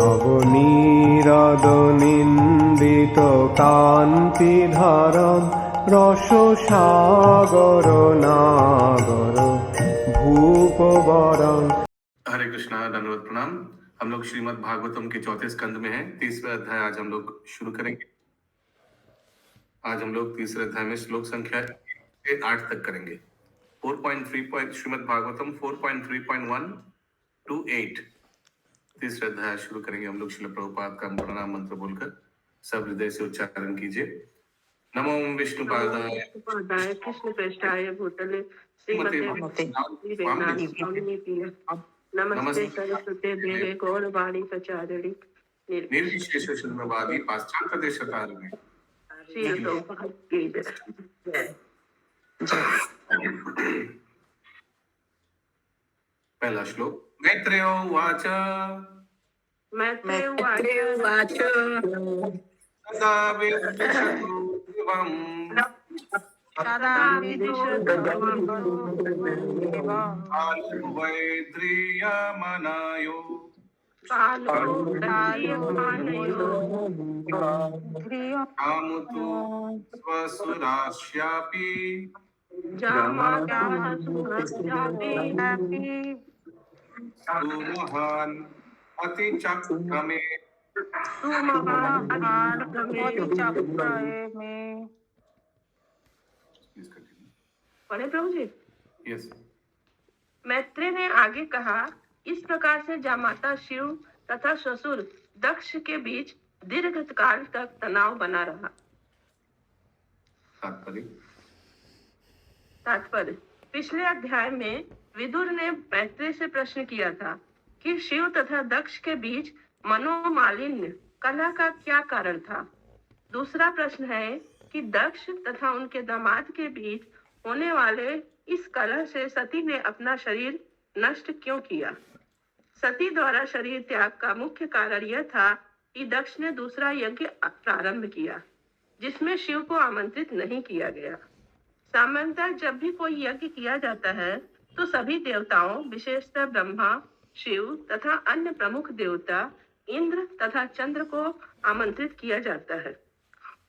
নবনীরদনিন্দিত কান্তিধারম রসসাগর নাগর भूपवरं। हरे कृष्णा, धन्यवाद, प्रणाम। हम लोग श्रीमद् भागवतम के चौथे स्कंद में हैं। 30वां अध्याय आज हम लोग शुरू करेंगे। आज हम लोग तीसरे अध्याय में श्लोक संख्या 1 से 8 तक करेंगे। 4.3 श्रीमद् भागवतम 4.3.1 to 8 तीसरा अध्याय शुरू करेंगे हम लोग। श्रील प्रभुपाद का प्रणाम मंत्र बोलकर सब हृदय से उच्चारण कीजिए। नमो विष्णुपादाय कृष्ण पृष्ठाय भूतले श्रीमते नमस्ते सरस्वते देवे गौरवाणी प्रचारिणी निर्विशेष शून्यवादी पाश्चात्य देशतारिणी। पहला श्लोक। मैत्रेयो उवाच सदा विद्विषतो एवं वैद्रियमनायो कामुतु स्वसुरास्यापि सुमहान् अतिचक्रमे। पढ़े प्रभु जी। यस। मैत्रेय ने आगे कहा, इस प्रकार से जामाता शिव तथा ससुर दक्ष के बीच दीर्घ काल तक तनाव बना रहा। तात्पर्य। पिछले अध्याय में विदुर ने मैत्रेय से प्रश्न किया था कि शिव तथा दक्ष के बीच मनोमालिन्य कलह का क्या कारण था। दूसरा प्रश्न है कि दक्ष तथा उनके दामाद के बीच होने वाले इस कलह से सती ने अपना शरीर नष्ट क्यों किया। सती द्वारा शरीर त्याग का मुख्य कारण यह था कि दक्ष ने दूसरा यज्ञ प्रारंभ किया जिसमें शिव को आमंत्रित नहीं किया गया। सामान्यतः जब भी कोई यज्ञ किया जाता है तो सभी देवताओं विशेषतः ब्रह्मा, शिव तथा अन्य प्रमुख देवता इंद्र तथा चंद्र को आमंत्रित किया जाता है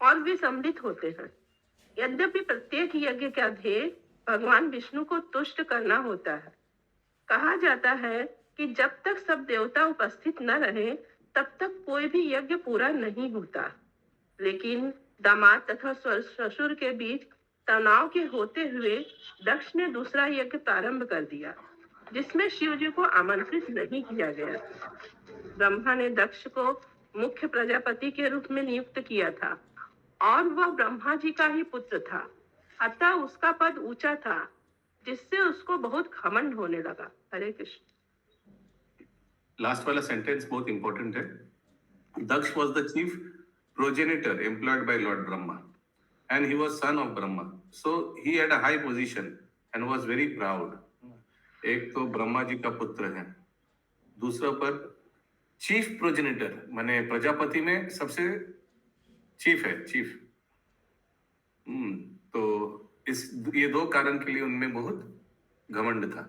और वे सम्मिलित होते हैं। यद्यपि प्रत्येक यज्ञ का ध्येय भगवान विष्णु को तुष्ट करना होता है। कहा जाता है कि जब तक सब देवता उपस्थित न रहे तब तक कोई भी यज्ञ पूरा नहीं होता। लेकिन दामाद तथा ससुर के बीच तनाव के होते हुए दक्ष ने दूसरा यज्ञ प्रारंभ कर दिया जिसमें शिव जी को आमंत्रित नहीं किया गया। ब्रह्मा ने दक्ष को मुख्य प्रजापति के रूप में नियुक्त किया था और वह ब्रह्मा जी का ही पुत्र था, अतः उसका पद ऊंचा था जिससे उसको बहुत घमंड होने लगा। हरे कृष्ण। लास्ट वाला सेंटेंस बहुत इंपॉर्टेंट है। Daksha was the chief progenitor employed by lord Brahma and he was son of Brahma, so he had a high position and was very proud. एक तो ब्रह्मा जी का पुत्र है, दूसरा पर चीफ प्रोजेनिटर माने प्रजापति में सबसे चीफ है, चीफ। तो ये दो कारण के लिए उनमें बहुत घमंड था।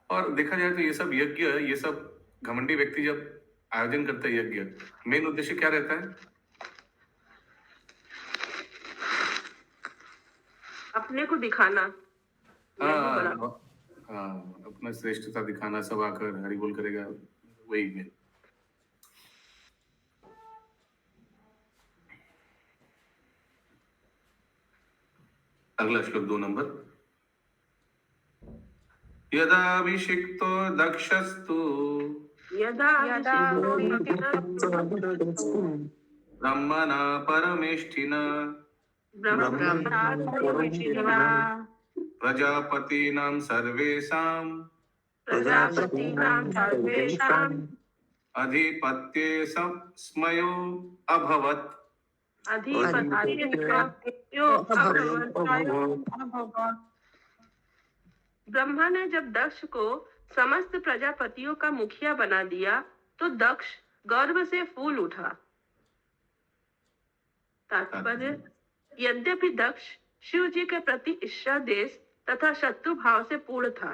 और देखा जाए तो ये सब यज्ञ, ये सब घमंडी व्यक्ति जब आयोजन करता है यज्ञ, मेन उद्देश्य क्या रहता है? अपने को दिखाना। अपना श्रेष्ठता दिखाना, सब आकर हरि बोल करेगा, वही में। अगला श्लोक 2 नंबर। यदाभिषिक्तो दक्षस्तु ब्रह्मणा परमेष्ठिना प्रजापतीनां सर्वेषां अधिपत्ये स्मयो अभवत्। ब्रह्मा ने जब दक्ष को समस्त प्रजापतियों का मुखिया बना दिया तो दक्ष गर्व से फूल उठा। तात्पर्य। यद्यपि दक्ष शिव जी के प्रति ईर्ष्या, देश तथा शत्रु भाव से पूर्ण था,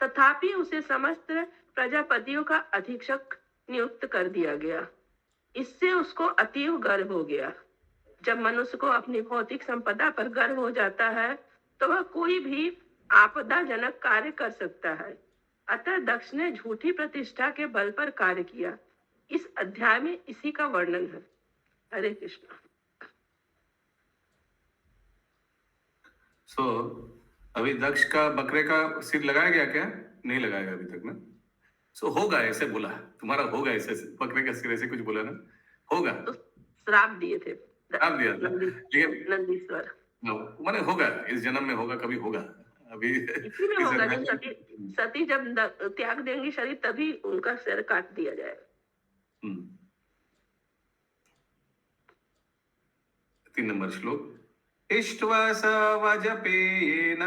तथापि उसे समस्त प्रजापतियों का अधीक्षक नियुक्त कर दिया गया। इससे उसको अतीव गर्व हो गया। जब मनुष्य को अपनी भौतिक संपदा पर गर्व हो जाता है तो वह कोई भी आपदाजनक कार्य कर सकता है। अतः दक्ष ने झूठी प्रतिष्ठा के बल पर कार्य किया। इस अध्याय में इसी का वर्णन है। हरे कृष्ण। सो अभी दक्ष का बकरे का सिर लगाया गया क्या? नहीं लगाया अभी तक ना। सो होगा ऐसे बोला, तुम्हारा होगा ऐसे, बकरे का सिर ऐसे कुछ बोला ना, होगा। तो श्राप दिए थे श्राप दिया था, लेकिन नंदीश्वर। माने होगा, इस जन्म में होगा, कभी होगा। अभी इसी में इस होगा अध्याय जब सती जब त्याग देंगी शरीर तभी उनका सिर काट दिया जाएगा। 3 नंबर श्लोक। इष्ट्वा स वाजपेयेन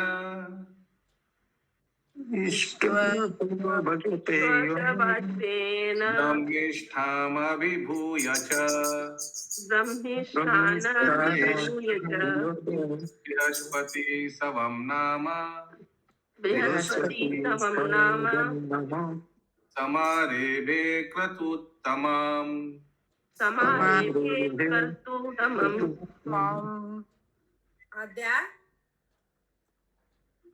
श्वासवाष्पेन ब्रह्मिष्ठामभिभूय च ब्रह्मिष्ठानाभिभूय च बृहस्पति सवं नाम बृहस्पति तमं नाम समारेभे क्रतुत्तमम्। समारेभे कर्तुतमम्। अध्याय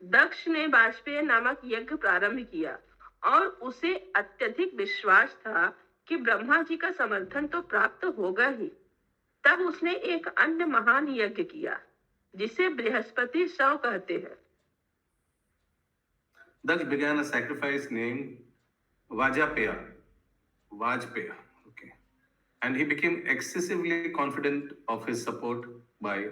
दक्ष ने वाजपेय नामक यज्ञ प्रारंभ किया और उसे अत्यधिक विश्वास था कि ब्रह्मा जी का समर्थन तो प्राप्त होगा ही। तब उसने एक अन्य महान यज्ञ किया जिसे बृहस्पति शव कहते हैं। Daksh began a sacrifice named Vajapaya. Okay. And he became excessively confident of his support by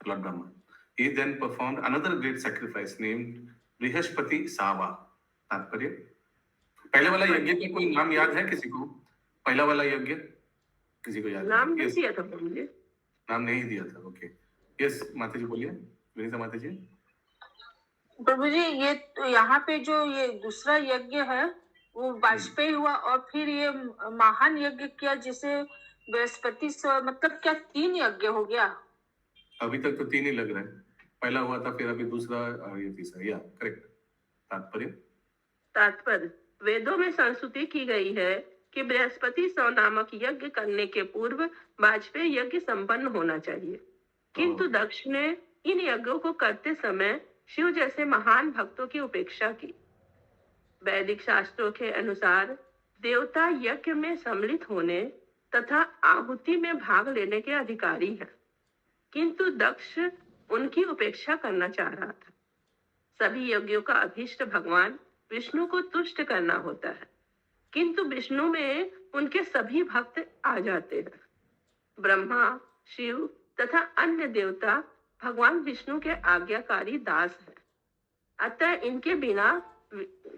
Lord Brahma. He then performed another great sacrifice named Brihaspati Sava. तात्पर्य, पहले वाला यज्ञ का कोई नाम याद है किसी को? पहला वाला यज्ञ किसी को याद है? नाम नहीं दिया था मुझे। नाम नहीं दिया था। ओके, यस माता जी बोलिए, विनीता माता जी। प्रभु जी, ये तो यहाँ पे जो ये दूसरा यज्ञ है वो वाजपेयी हुआ और फिर ये महान यज्ञ किया जिसे बृहस्पति से, मतलब क्या 3 यज्ञ हो गया? अभी तक तो 3 ही लग रहा है। पहला हुआ था, फिर अभी दूसरा और ये तीसरा। या करेक्ट। तात्पर्य, वेदों में संस्तुति की गई है कि बृहस्पति सौ नामक यज्ञ करने के पूर्व वाजपेयी यज्ञ संपन्न होना चाहिए। किंतु दक्ष ने इन यज्ञों को करते समय शिव जैसे महान भक्तों की उपेक्षा की। वैदिक शास्त्रों के अनुसार देवता यज्ञ में सम्मिलित होने तथा आहुति में भाग लेने के अधिकारी हैं, किंतु दक्ष उनकी उपेक्षा करना चाह रहा था। सभी यज्ञों का अभीष्ट भगवान विष्णु को तुष्ट करना होता है, किंतु विष्णु में उनके सभी भक्त आ जाते हैं। ब्रह्मा, शिव तथा अन्य देवता भगवान विष्णु के आज्ञाकारी दास हैं। अतः इनके बिना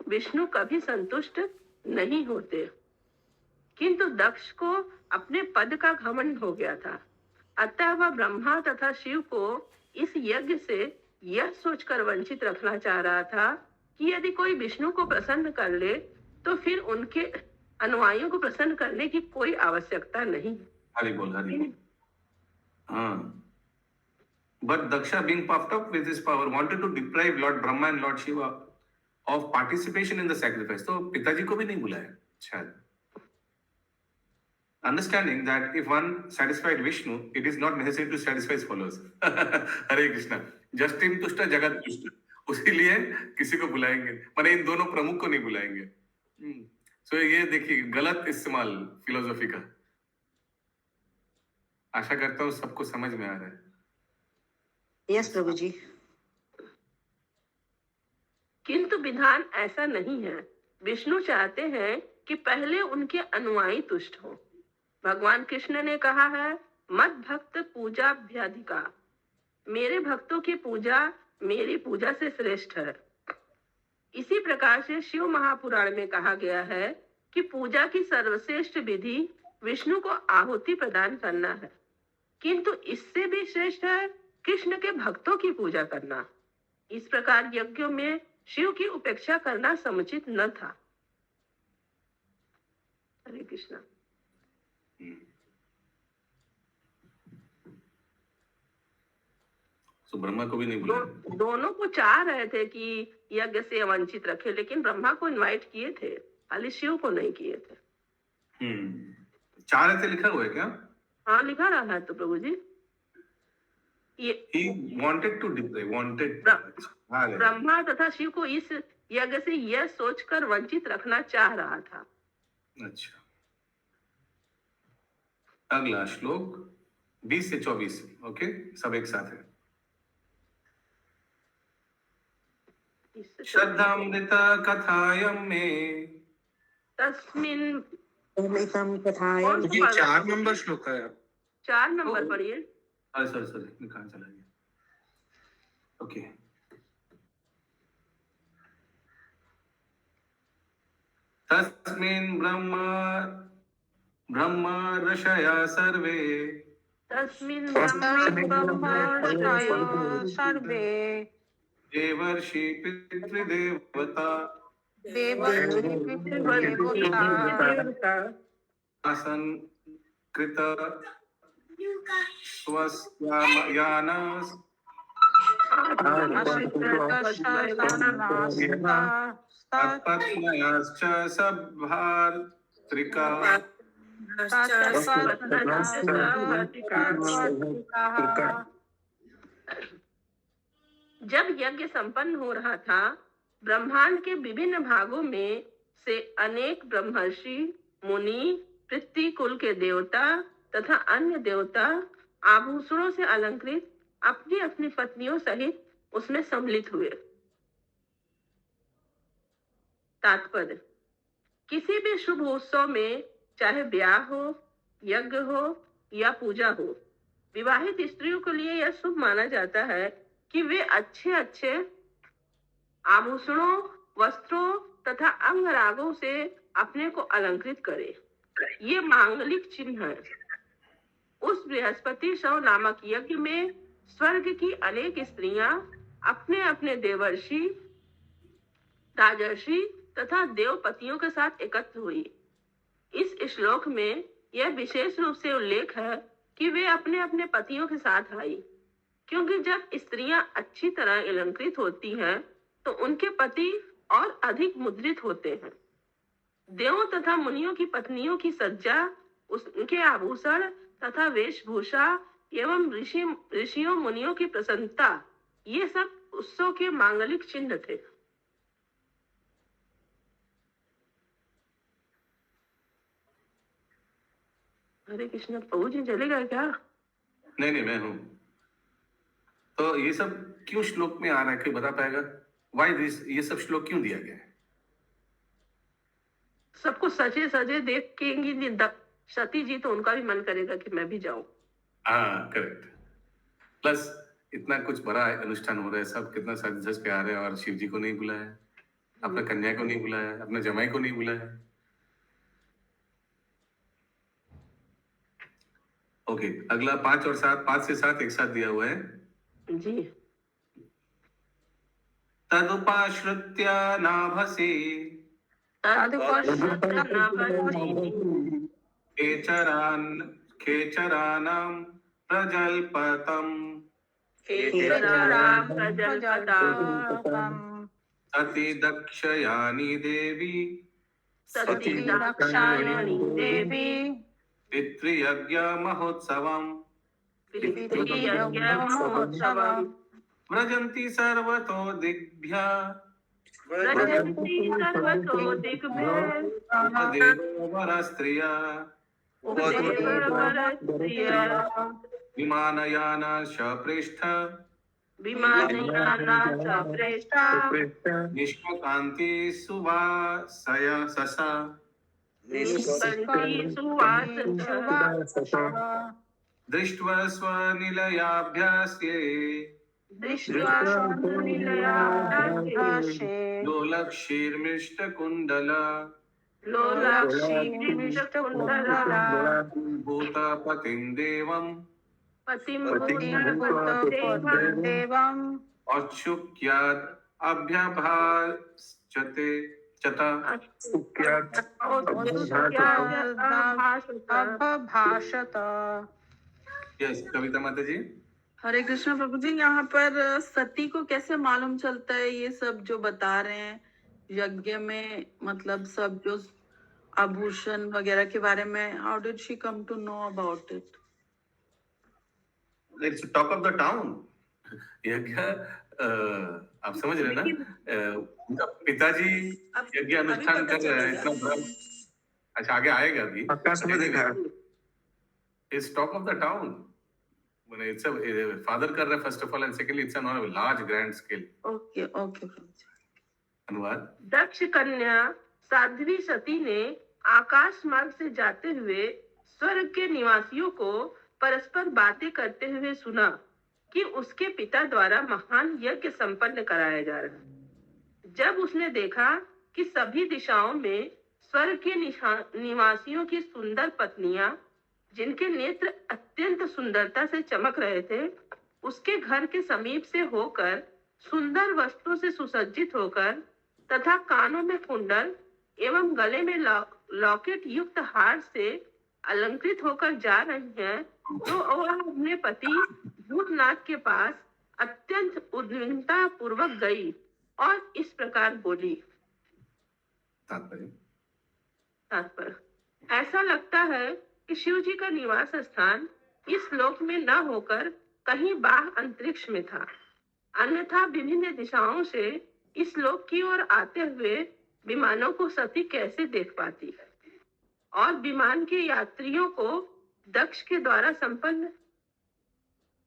विष्णु कभी संतुष्ट नहीं होते। किंतु दक्ष को अपने पद का घमंड हो गया था। अतः वह ब्रह्मा तथा शिव को इस यज्ञ से यह सोचकर वंचित रखना चाह रहा था कि यदि कोई विष्णु को प्रसन्न कर ले तो फिर उनके अनुयायियों को प्रसन्न करने की कोई आवश्यकता नहीं। हरि बोल, हरि बोल। हाँ। But Daksha, being puffed up with his power, wanted to deprive Lord Brahma and Lord Shiva of participation in the sacrifice. तो पिताजी को भी नहीं बुलाया शायद। Understanding that if one satisfied Vishnu, it is not necessary to satisfy his followers. Hare Krishna. जस्टिन तुष्ट जगत तुष्ट, उसीलिए किसी को बुलाएंगे, माने इन दोनों प्रमुख को नहीं बुलाएंगे। सो ये देखिए गलत इस्तेमाल फिलोसॉफी का। आशा करता हूँ सबको समझ में आ रहा है। यस प्रभु जी। किंतु विधान ऐसा नहीं है। विष्णु चाहते हैं कि पहले उनके अनुयायी तुष्ट हो। भगवान कृष्ण ने कहा है, मत भक्त पूजाभ्यधिका, मेरे भक्तों की पूजा मेरी पूजा से श्रेष्ठ है। इसी प्रकार से शिव महापुराण में कहा गया है कि पूजा की सर्वश्रेष्ठ विधि विष्णु को आहुति प्रदान करना है, किंतु इससे भी श्रेष्ठ है कृष्ण के भक्तों की पूजा करना। इस प्रकार यज्ञों में शिव की उपेक्षा करना समुचित न था। हरे कृष्णा। तो ब्रह्मा को भी नहीं बुलाया। दोनों को चाह रहे थे कि यज्ञ से वंचित रखे, लेकिन ब्रह्मा को इनवाइट किए थे, खाली शिव को नहीं किए थे। चाह रहे थे लिखा हुआ है क्या? हाँ, लिखा रहा है तो प्रभु जी। ये He wanted to deprive, wanted. Brahma तथा शिव को इस यज्ञ से यह सोचकर वंचित रखना चाह रहा था। अच्छा, अगला श्लोक 20 से 24। ओके, सब एक साथ है। श्रद्धामृत कथायं मे तस्मिन् कथायं। ये 4 नंबर श्लोक है। 4 नंबर पढ़िए। सॉरी कहाँ चला गया? ओके, तस्मिन् ब्रह्म ऋषया सर्वे तस्मिन् सर्वे देवर्षि पितृदेवता आसन कृत स्वस्यायानस तत्पत्न्यश्च सभार्त्रिका जब यज्ञ संपन्न हो रहा था, ब्रह्मांड के विभिन्न भागों में से अनेक ब्रह्मर्षि, मुनि, पृथ्वी कुल के देवता तथा अन्य देवता आभूषणों से अलंकृत अपनी अपनी पत्नियों सहित उसमें सम्मिलित हुए। तात्पर्य: किसी भी शुभ उत्सव में, चाहे ब्याह हो, यज्ञ हो या पूजा हो, विवाहित स्त्रियों के लिए यह शुभ माना जाता है कि वे अच्छे अच्छे आभूषणों, वस्त्रों तथा अंगरागों से अपने को अलंकृत करें। ये मांगलिक चिन्ह है। उस बृहस्पति शव नामक यज्ञ में स्वर्ग की अनेक स्त्रियां अपने अपने देवर्षि, राजर्षि तथा देवपतियों के साथ एकत्र हुई। इस श्लोक में यह विशेष रूप से उल्लेख है कि वे अपने अपने पतियों के साथ आई, क्योंकि जब स्त्रियां अच्छी तरह अलंकृत होती हैं तो उनके पति और अधिक मुद्रित होते हैं। देवों तथा मुनियों की पत्नियों की सज्जा, उनके आभूषण तथा वेशभूषा एवं ऋषियों मुनियों की प्रसन्नता, ये सब उत्सव के मांगलिक चिन्ह थे। हरे कृष्ण। प्रभु जी चले गए क्या? नहीं, मैं हूं। तो ये सब क्यों श्लोक में आ रहा है, कोई बता पाएगा? वाई दिस, ये सब श्लोक क्यों दिया गया है? सबको सजे सजे देखेंगी सती जी तो उनका भी मन करेगा कि मैं भी जाऊं। हाँ, करेक्ट। प्लस इतना कुछ बड़ा अनुष्ठान हो रहा है, सब कितना सज धज के आ रहे हैं और शिव जी को नहीं बुलाया, अपना कन्या को नहीं बुलाया, अपने जमाई को नहीं बुलाया। ओके, अगला 5 और 7, 5 से 7 एक साथ दिया हुआ है जी। तदुपाश्रित्य नाभसे खेचरानां प्रजल्पतम् सती दक्षयानी देवी पितृयज्ञ महोत्सवम् व्रजन्ति सर्वतो दिग्भ्या वरस्त्रिया विमानयानाश्च पृष्ठ निष्कान्ति सुवासय ससा दृष्ट्वा स्वनिलयाभ्यास्ये लोलक्षीर्मिष्टकुण्डल भूतपतिं देवम् औत्सुक्यात् अभ्यभाषते चता। यस, कविता माता जी। हरे कृष्ण प्रभु जी। यहाँ पर सती को कैसे मालूम चलता है ये सब जो बता रहे हैं यज्ञ में, मतलब सब जो आभूषण वगैरह के बारे में? How did she come to know about it? It's talk of the town. यज्ञ आप समझ रहे हैं ना, उनका पिताजी यज्ञ अनुष्ठान कर रहे हैं इतना बड़ा। अच्छा, आगे आएगा अभी। आकाश में देखा है। It's talk of the town. It's father कर रहे हैं first of all, and secondly it's on a large grand scale. Okay okay. अनुवाद। दक्ष कन्या साध्वी सती ने आकाश मार्ग से जाते हुए स्वर्ग के निवासियों को परस्पर बातें करते हुए सुना कि उसके पिता द्वारा महान यज्ञ संपन्न कराया जा रहा है। जब उसने देखा कि सभी दिशाओं में स्वर्ग के निवासियों की सुंदर पत्नियां, जिनके नेत्र अत्यंत सुंदरता से चमक रहे थे, उसके घर के समीप से होकर सुंदर वस्त्रों से सुसज्जित होकर तथा कानों में कुंडल एवं गले में लॉकेट युक्त हार से अलंकृत होकर जा रही हैं, तो वह अपने पति भूतनाथ के पास अत्यंत उद्विग्नता पूर्वक गई और इस प्रकार बोली। तात्पर्य, ऐसा लगता है कि शिव जी का निवास स्थान इस लोक में न होकर कहीं बाह्य अंतरिक्ष में था, अन्यथा विभिन्न दिशाओं से इस लोक की ओर आते हुए विमानों को सती कैसे देख पाती है, और विमान के यात्रियों को दक्ष के द्वारा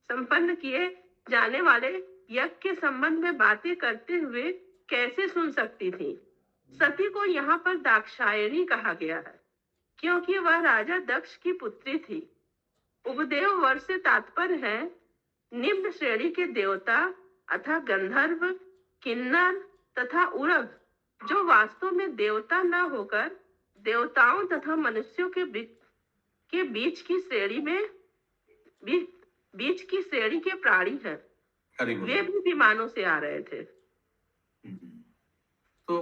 संपन्न किए जाने वाले यज्ञ के संबंध में बातें करते हुए कैसे सुन सकती थी। सती को यहाँ पर दाक्षायणी कहा गया है क्योंकि वह राजा दक्ष की पुत्री थी। उपदेव वर्ष से तात्पर्य है निम्न श्रेणी के देवता अथा गंधर्व, किन्नर तथा उरग, जो वास्तव में देवता न होकर देवताओं तथा मनुष्यों के बीच की श्रेणी के प्राणी हैं। वे भी विमानों से आ रहे थे। तो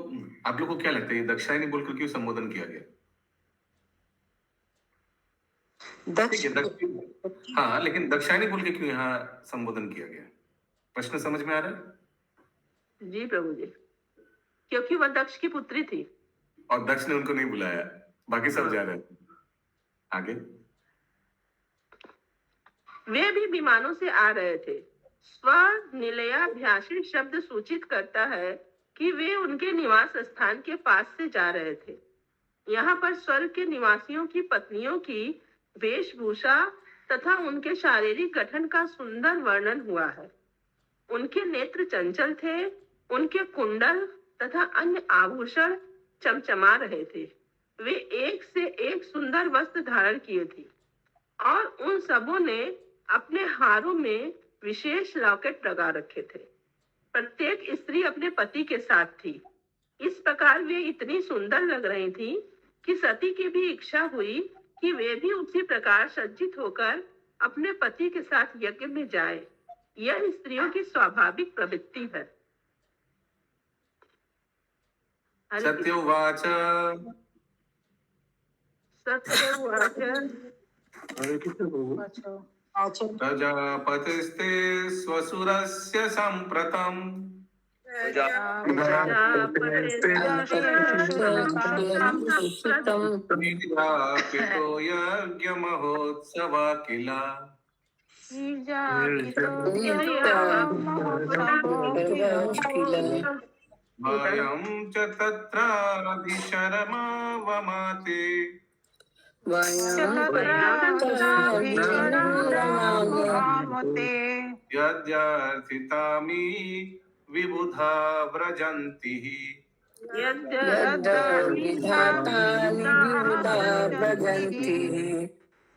आप लोग को क्या लगता है दक्षायणी बोलकर क्यों संबोधन किया गया? दक्ष। हाँ, लेकिन दक्षायणी बोल के क्यों यहाँ संबोधन किया गया? प्रश्न समझ में आ रहा है? जी प्रभु जी, क्योंकि वह दक्ष की पुत्री थी और दक्ष ने उनको नहीं बुलाया, बाकी सब जा रहे थे। आगे। वे भी विमानों से आ रहे थे। स्वनिलयाभ्यासी शब्द सूचित करता है कि वे उनके निवास स्थान के पास से जा रहे थे। यहाँ पर स्वर्ग के निवासियों की पत्नियों की वेशभूषा तथा उनके शारीरिक गठन का सुंदर वर्णन हुआ है। उनके नेत्र चंचल थे, उनके कुंडल तथा अन्य आभूषण चमचमा रहे थे। वे एक से एक सुंदर वस्त्र धारण किए थे और उन सबों ने अपने हारों में विशेष लॉकेट लगा रखे थे। प्रत्येक स्त्री अपने पति के साथ थी। इस प्रकार वे इतनी सुंदर लग रही थी कि सती की भी इच्छा हुई कि वे भी उसी प्रकार सज्जित होकर अपने पति के साथ यज्ञ में जाए। यह स्त्रियों की स्वाभाविक प्रवृत्ति है। सत्योवाच। सत्योवाच। प्रजापतिस्ते स्वसुरस्य सम्प्रतम् पितो यज्ञमहोत्सवा किल वयं च तत्राधिशरमावमाते यद्यार्थितामी विबुधा व्रजन्ति।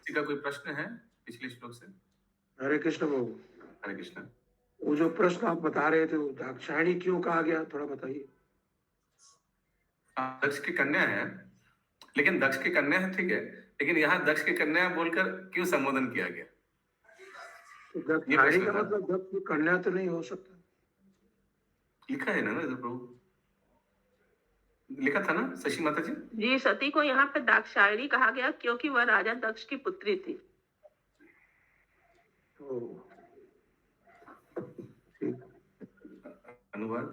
किसी का कोई प्रश्न है पिछले श्लोक से? हरे कृष्ण प्रभु। हरे कृष्ण। वो जो प्रश्न आप बता रहे थे, वो दाक्षायणी क्यों कहा गया, थोड़ा बताइए। दक्ष की कन्या है, लेकिन दक्ष की कन्या है, ठीक है, लेकिन यहाँ दक्ष की कन्या बोलकर क्यों संबोधन किया गया? तो दाक्षायणी का मतलब दक्ष की कन्या तो नहीं हो सकता। लिखा है ना प्रभु, लिखा था ना शशि माता जी? जी, सती को यहाँ पे दाक्षायणी कहा गया क्योंकि वह राजा दक्ष की पुत्री थी। अनुवाद।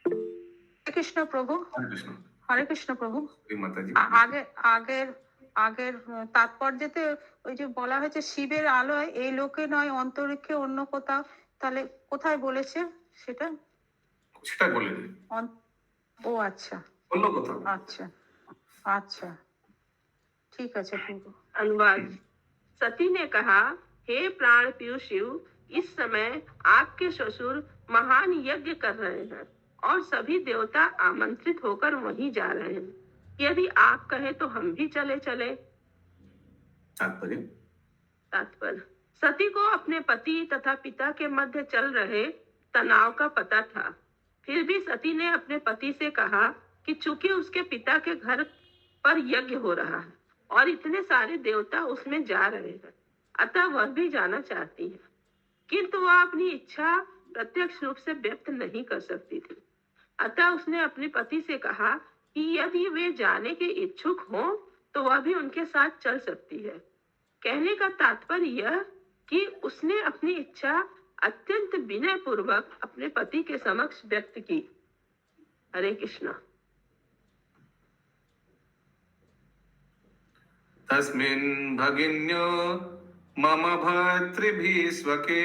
हरे कृष्ण प्रभु। हरे कृष्ण। हरे कृष्ण प्रभु। श्री माता जी। আগে আগের আগের তাৎপর্যতে ওই যে বলা হয়েছে শিবের আলোয় এই লোকে নয় অন্তরিক্ষে অন্য কোথাও, তাহলে কোথায় বলেছে সেটা? সেটা বলেনি, অন- ও আচ্ছা অন্য কোথাও। আচ্ছা আচ্ছা ঠিক আছে প্রভু। अनुवाद। सती ने कहा, हे प्राण प्रिय शिव, इस समय आपके ससुर महान यज्ञ कर रहे हैं और सभी देवता आमंत्रित होकर वहीं जा रहे हैं। यदि आप कहें तो हम भी चले चले। तात्पर्य। तात्पर्य, सती को अपने पति तथा पिता के मध्य चल रहे तनाव का पता था। फिर भी सती ने अपने पति से कहा कि चूंकि उसके पिता के घर पर यज्ञ हो रहा है और इतने सारे देवता उसमें जा रहे हैं, अतः वह भी जाना चाहती है, किंतु वह अपनी इच्छा प्रत्यक्ष रूप से व्यक्त नहीं कर सकती थी। अतः उसने अपने पति से कहा कि यदि वे जाने के इच्छुक हों तो वह भी उनके साथ चल सकती है। कहने का तात्पर्य यह कि उसने अपनी इच्छा अत्यंत विनय पूर्वक अपने पति के समक्ष व्यक्त की। हरे कृष्णा। तस्मिन् भगिन्यो मम भर्तृभिः स्वके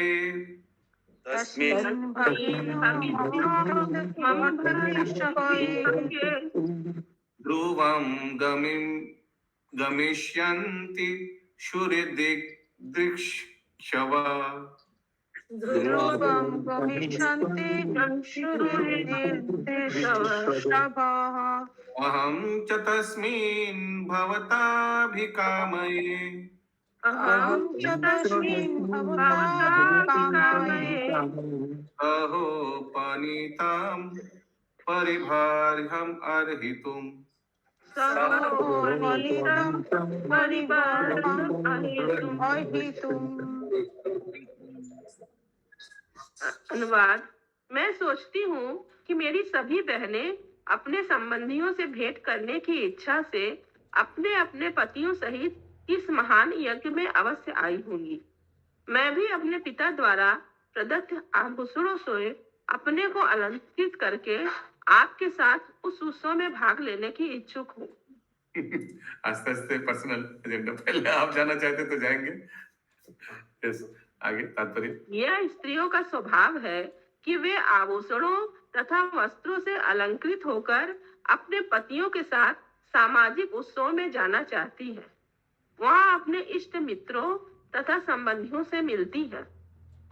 तस्मिन् भगिन्यो मम भर्तृभिः ध्रुवं गमिष्यन्ति शूरदिग्दृक्षवा ध्रुवं गमिष्यन्ति शूरदिग्दृक्षवाः। अहं च तस्मिन् भवताभिकामये अहं च तस्मिन् भवताभिकामये अहो पनीतां परिभार्यम् अर्हितुम् अनुवाद। मैं सोचती हूँ कि मेरी सभी बहनें अपने संबंधियों से भेंट करने की इच्छा से अपने अपने पतियों सहित इस महान यज्ञ में अवश्य आई होंगी। मैं भी अपने पिता द्वारा प्रदत्त आभूषणों से अपने को अलंकृत करके आपके साथ उस उत्सव में भाग लेने की इच्छुक हूँ। आस्ते आस्ते पर्सनल एजेंडा, पहले आप जाना चाहते तो जाएंगे। यस, आगे तात्पर्य। यह स्त्रियों का स्वभाव है कि वे आभूषणों तथा वस्त्रों से अलंकृत होकर अपने पतियों के साथ सामाजिक उत्सव में जाना चाहती है। वहाँ अपने इष्ट मित्रों तथा संबंधियों से मिलती है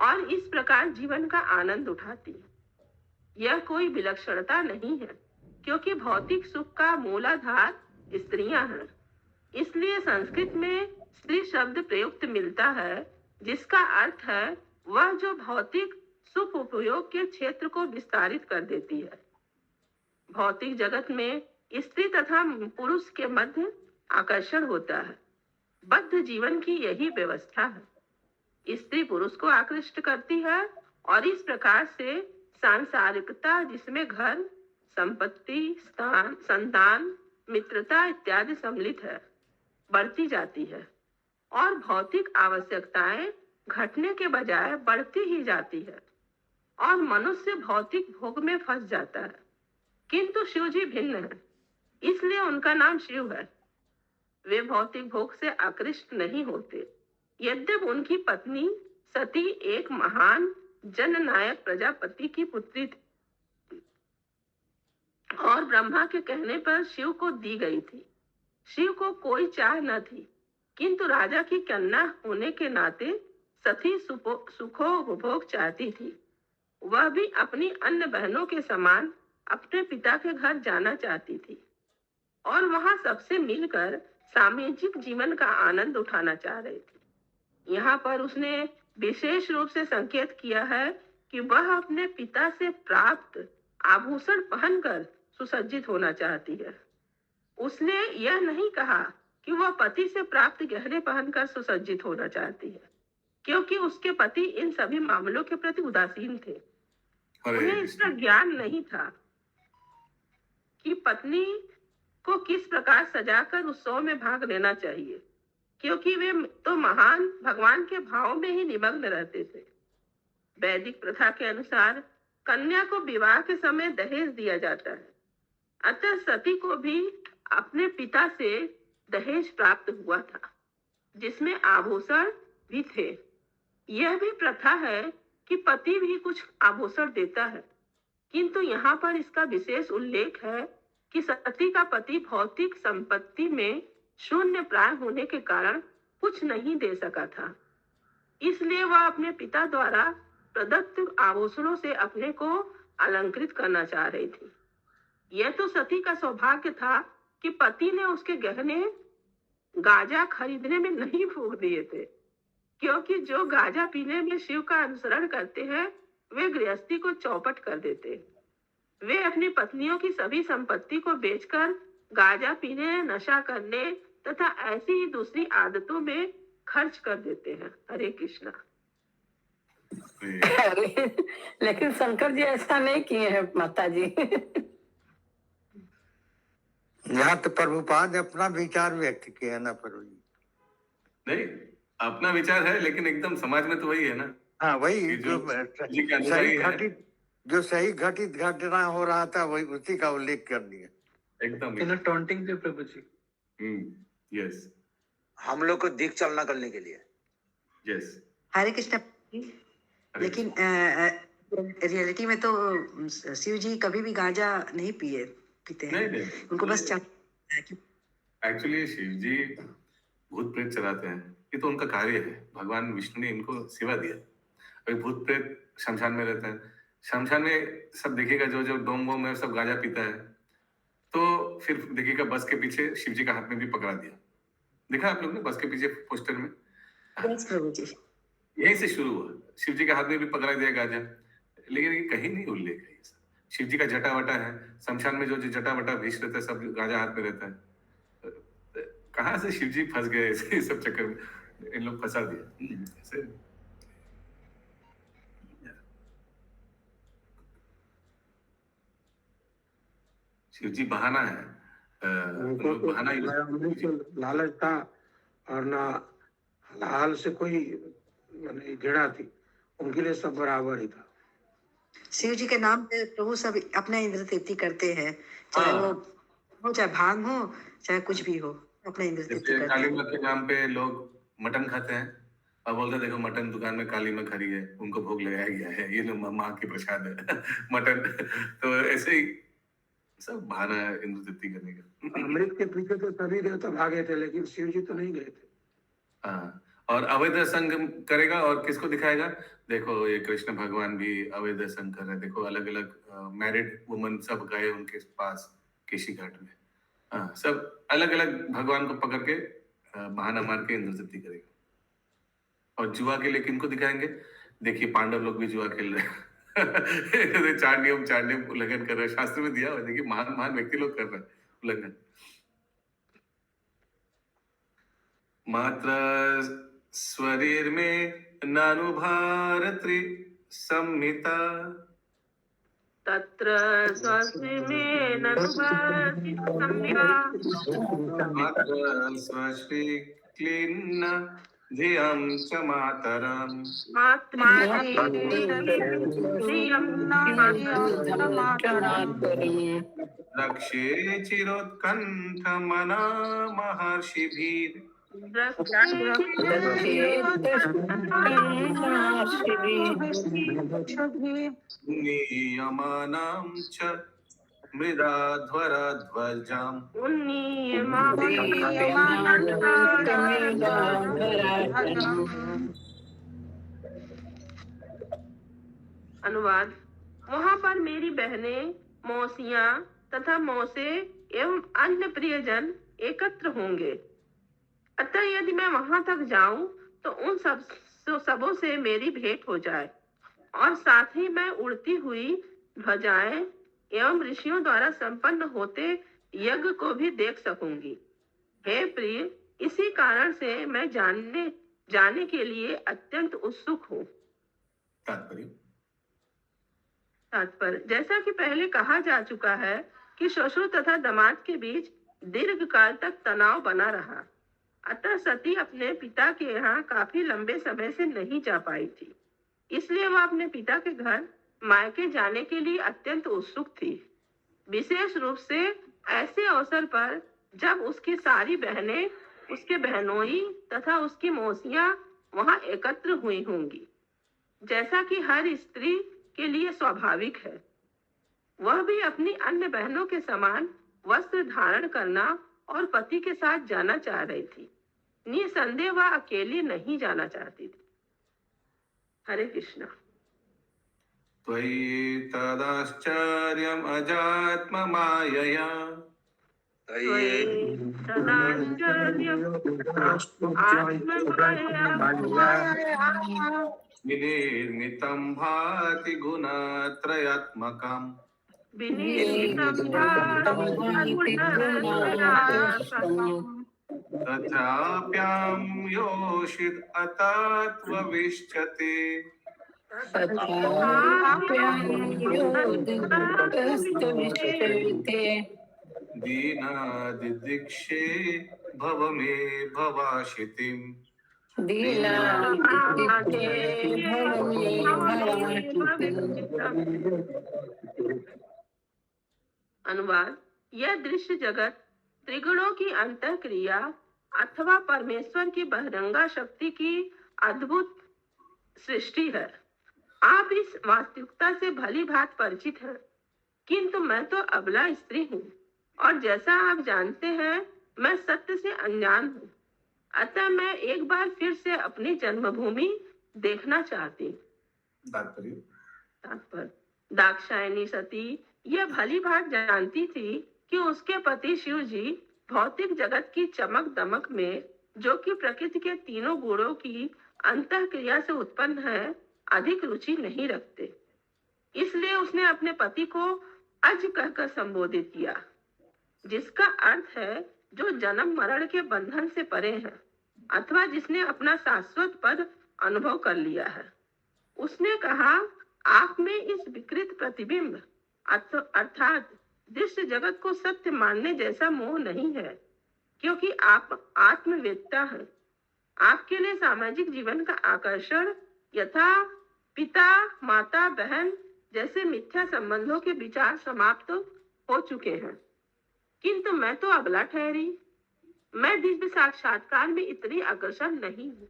और इस प्रकार जीवन का आनंद उठाती है। यह कोई विलक्षणता नहीं है, क्योंकि भौतिक सुख का मूलाधार स्त्रियां हैं। इसलिए संस्कृत में स्त्री शब्द प्रयुक्त मिलता है, जिसका अर्थ है वह जो भौतिक सुख उपयोग के क्षेत्र को विस्तारित कर देती है। भौतिक जगत में स्त्री तथा पुरुष के मध्य आकर्षण होता है। बद्ध जीवन की यही व्यवस्था है। स्त्री पुरुष को आकृष्ट करती है और इस प्रकार से सांसारिकता, जिसमें घर, संपत्ति, स्थान, संतान, मित्रता इत्यादि सम्मिलित है, बढ़ती जाती है और भौतिक आवश्यकताएं घटने के बजाय बढ़ती ही जाती है और मनुष्य भौतिक भोग में फंस जाता है। किंतु शिव जी भिन्न है, इसलिए उनका नाम शिव है। वे भौतिक भोग से आकृष्ट नहीं होते। यद्यपि उनकी पत्नी सती एक महान जननायक प्रजापति की पुत्री थी और ब्रह्मा के कहने पर शिव को दी गई थी। शिव को कोई चाह न थी, किंतु राजा की कन्या होने के नाते सती सुखोपभोग चाहती थी। वह भी अपनी अन्य बहनों के समान अपने पिता के घर जाना चाहती थी और वहां सबसे मिलकर सामाजिक जीवन का आनंद उठाना चाह रही थी। यहाँ पर उसने विशेष रूप से संकेत किया है कि वह अपने पिता से प्राप्त आभूषण पहनकर सुसज्जित होना चाहती है। उसने यह नहीं कहा कि वह पति से प्राप्त गहने पहनकर सुसज्जित होना चाहती है, क्योंकि उसके पति इन सभी मामलों के प्रति उदासीन थे। उन्हें इसका ज्ञान नहीं था कि पत्नी को किस प्रकार सजाकर उत्सव में भाग लेना चाहिए, क्योंकि वे तो महान भगवान के भाव में ही निमग्न रहते थे। वैदिक प्रथा के अनुसार कन्या को विवाह के समय दहेज दिया जाता है। अतः सती को भी अपने पिता से दहेज प्राप्त हुआ था, जिसमें आभूषण भी थे। यह भी प्रथा है कि पति भी कुछ आभूषण देता है, किंतु यहाँ पर इसका विशेष उल्लेख है कि सती का पति भौतिक संपत्ति में शून्य प्राय होने के कारण कुछ नहीं दे सका था, इसलिए वह अपने पिता द्वारा प्रदत्त आभूषणों से अपने को अलंकृत करना चाह रही थी। यह तो सती का सौभाग्य था कि पति ने उसके गहने गांजा खरीदने में नहीं फूंक दिए थे, क्योंकि जो गांजा पीने में शिव का अनुसरण करते हैं वे गृहस्थी को चौपट कर देते। वे अपनी पत्नियों की सभी संपत्ति को बेचकर गांजा पीने, नशा करने तथा ऐसी ही दूसरी आदतों में खर्च कर देते हैं। हरे कृष्णा। लेकिन शंकर जी ऐसा नहीं किए हैं माता जी। यहाँ तो प्रभुपाद ने अपना विचार व्यक्त किया ना प्रभु जी। नहीं, अपना विचार है, लेकिन एकदम समाज में तो वही है ना। हाँ, वही कि जो जी का अनुयायी सही है। घटित जो सही घटित घटना हो रहा था वही उसी का उल्लेख कर दिया। एकदम टॉन्टिंग थे प्रभु जी। यस हम लोग को दिख चलना करने के लिए। यस। हरे कृष्ण। लेकिन रियलिटी में तो शिव जी कभी भी गांजा नहीं पीते हैं। नहीं, उनको बस एक्चुअली शिव जी भूत प्रेत चलाते हैं, ये तो उनका कार्य है। भगवान विष्णु ने इनको सेवा दिया। अभी भूत प्रेत शमशान में रहता है, शमशान में सब देखिएगा जो जो डोम वोम में सब गांजा पीता है, तो फिर देखिएगा बस के पीछे शिव जी का हाथ में भी पकड़ा दिया। देखा आप लोग ने बस के पीछे पोस्टर में? प्रभु जी यहीं से शुरू हुआ, शिव जी के हाथ में भी पकड़ा दिया गांजा, लेकिन ये कहीं नहीं उल्लेख है। शिव जी का जटा वटा है, शमशान में जो जटा वटा भीष रहता है, सब गांजा हाथ में रहता है। कहाँ से शिव जी फंस गए इस सब चक्कर में? इन लोग फंसा दिया ऐसे। शिव जी बहाना है, उनको तो बहाना लालच था और ना हलाल से कोई माने घृणा थी, उनके लिए सब बराबर ही था। शिव जी के नाम पे प्रभु सब अपना इंद्र तृप्ति करते हैं, चाहे वो हो, चाहे भांग हो, चाहे कुछ भी हो, अपना इंद्र तृप्ति करते काली हैं। माँ के नाम पे लोग मटन खाते हैं और बोलते हैं देखो मटन दुकान में काली माँ खड़ी है, उनको भोग लगाया गया है, ये लो माँ की प्रसाद है मटन। तो ऐसे ही सब बहाना है इंद्र तृप्ति करने का। अमृत के पीछे तो सभी देवता भागे थे, लेकिन शिव जी तो नहीं गए थे। हाँ, और अवैध संग करेगा और किसको दिखाएगा? देखो ये कृष्ण भगवान भी अवैध संग कर रहे हैं, देखो अलग अलग मैरिड वुमन सब गए उनके पास केशी घाट में। हाँ, सब अलग अलग भगवान को पकड़ के बहाना मार के इंद्र तृप्ति करेगा। और जुआ के लिए किनको दिखाएंगे? देखिए पांडव लोग भी जुआ खेल रहे हैं। चार नियम उल्लंघन कर रहे हैं, शास्त्र में दिया हुआ है। देखिए महान महान व्यक्ति लोग कर रहे हैं उल्लंघन। मात्र स्वरीर में नानुभारत्री संहिता तत्र स्वस्ति में ननुभाति संहिता मात्र स्वश्री क्लीन्न धियं च मातरम् रक्षे चिरोत्कण्ठमना महर्षिभिः नियमानां च मृदाध्वराध्वजाम्। अनुवाद। वहाँ पर मेरी बहनें, मौसियाँ तथा मौसे एवं अन्य प्रियजन एकत्र होंगे। अतः यदि मैं वहां तक जाऊं तो उन सबों से मेरी भेंट हो जाए और साथ ही मैं उड़ती हुई ध्वजाएं एवं ऋषियों द्वारा संपन्न होते यज्ञ को भी देख सकूंगी। हे प्रिय, इसी कारण से मैं जाने के लिए अत्यंत उत्सुक हूँ। तात्पर्य, जैसा कि पहले कहा जा चुका है कि ससुर तथा दामाद के बीच दीर्घ काल तक तनाव बना रहा, अतः सती अपने पिता के यहाँ काफी लंबे समय से नहीं जा पाई थी। इसलिए वह अपने पिता के घर मायके जाने के लिए अत्यंत उत्सुक थी, विशेष रूप से ऐसे अवसर पर जब उसकी सारी बहनें, उसके बहनोई तथा उसकी मौसियां वहां एकत्र हुई होंगी, जैसा कि हर स्त्री के लिए स्वाभाविक है। वह भी अपनी अन्य बहनों के समान वस्त्र धारण करना और पति के साथ जाना चाह रही थी। निसंदेह वह अकेली नहीं जाना चाहती थी। हरे कृष्णा। त्वयि तदाश्चर्यम् अजात्ममायया विनिर्मितं भाति गुणत्रयात्मकम् तथाप्यां योषित अतत्वविष्यते दीनादिदिक्षे भव मे भवाशितिम्। अनुवाद। यह दृश्य जगत त्रिगुणों की अंतःक्रिया अथवा परमेश्वर की बहिरंगा शक्ति की अद्भुत सृष्टि है। आप इस वास्तविकता से भली भांति परिचित हैं, किंतु मैं तो अबला स्त्री हूँ और जैसा आप जानते हैं मैं सत्य से अनजान हूँ। अतः मैं एक बार फिर से अपनी जन्मभूमि देखना चाहती हूँ। तात्पर्य। दाक्षायणी सती यह भली भांति जानती थी कि उसके पति शिव जी भौतिक जगत की चमक दमक में, जो कि प्रकृति के तीनों गुणों की अंतःक्रिया से उत्पन्न है, अधिक रुचि नहीं रखते। इसलिए उसने अपने पति को अज कहकर संबोधित किया, जिसका अर्थ है जो जन्म मरण के बंधन से परे है अथवा जिसने अपना शाश्वत पद अनुभव कर लिया है। उसने कहा, आप में इस विकृत प्रतिबिंब अर्थात दृश्य जगत को सत्य मानने जैसा मोह नहीं है, क्योंकि आप आत्मवेत्ता हैं। आपके लिए सामाजिक जीवन का आकर्षण यथा पिता माता बहन जैसे मिथ्या संबंधों के विचार समाप्त हो चुके हैं, किंतु मैं तो अबला ठहरी। मैं दिव्य साक्षात्कार में इतनी अग्रसर नहीं हूँ।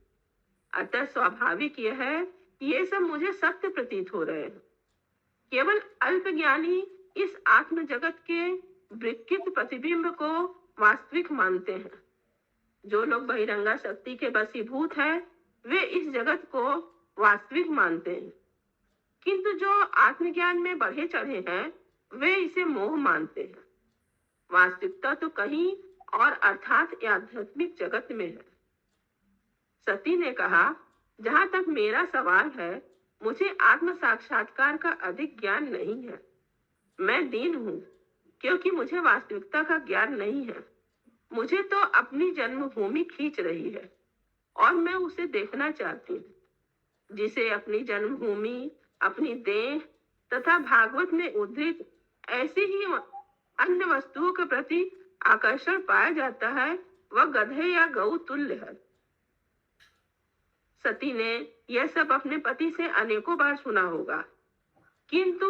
अतः स्वाभाविक यह है कि ये सब मुझे सत्य प्रतीत हो रहे हैं। केवल अल्पज्ञानी इस आत्म जगत के विकृत प्रतिबिंब को वास्तविक मानते हैं। जो लोग बहिरंगा शक्ति के वशीभूत हैं, वे इस जगत को वास्तविक मानते हैं, किंतु जो आत्मज्ञान में बढ़े चढ़े हैं, वे इसे मोह मानते हैं। वास्तविकता तो कहीं और अर्थात आध्यात्मिक जगत में है। सती ने कहा, जहां तक मेरा सवाल है, मुझे आत्म साक्षात्कार का अधिक ज्ञान नहीं है। मैं दीन हूँ, क्योंकि मुझे वास्तविकता का ज्ञान नहीं है। मुझे तो अपनी जन्मभूमि खींच रही है और मैं उसे देखना चाहती हूँ, जिसे अपनी जन्मभूमि, अपनी देह तथा भागवत में उद्धृत ऐसी ही अन्य वस्तुओं के प्रति आकर्षण पाया जाता है, वह गधे या गऊ तुल्य है। सती ने यह सब अपने पति से अनेकों बार सुना होगा, किंतु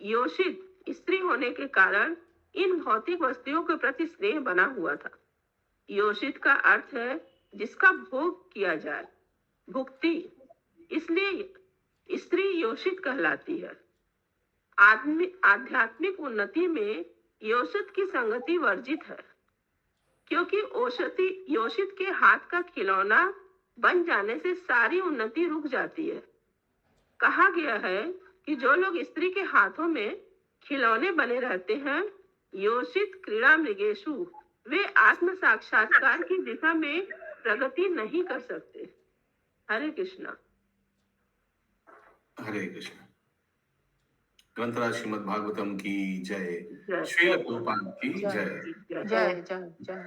योषित स्त्री होने के कारण इन भौतिक वस्तुओं के प्रति स्नेह बना हुआ था। योषित का अर्थ है जिसका भोग किया जाए, भुक्ति। इसलिए स्त्री योषित कहलाती है। आध्यात्मिक उन्नति में योषित की संगति वर्जित है, क्योंकि योषित के हाथ का खिलौना बन जाने से सारी उन्नति रुक जाती है। कहा गया है कि जो लोग स्त्री के हाथों में खिलौने बने रहते हैं, योषित क्रीड़ा मृगेशु, वे आत्म साक्षात्कार की दिशा में प्रगति नहीं कर सकते। हरे कृष्णा। हरे कृष्ण। ग्रंथराज श्रीमद् भागवतम की जय। जय। श्रील प्रभुपाद की जय। जय। जय जय जय।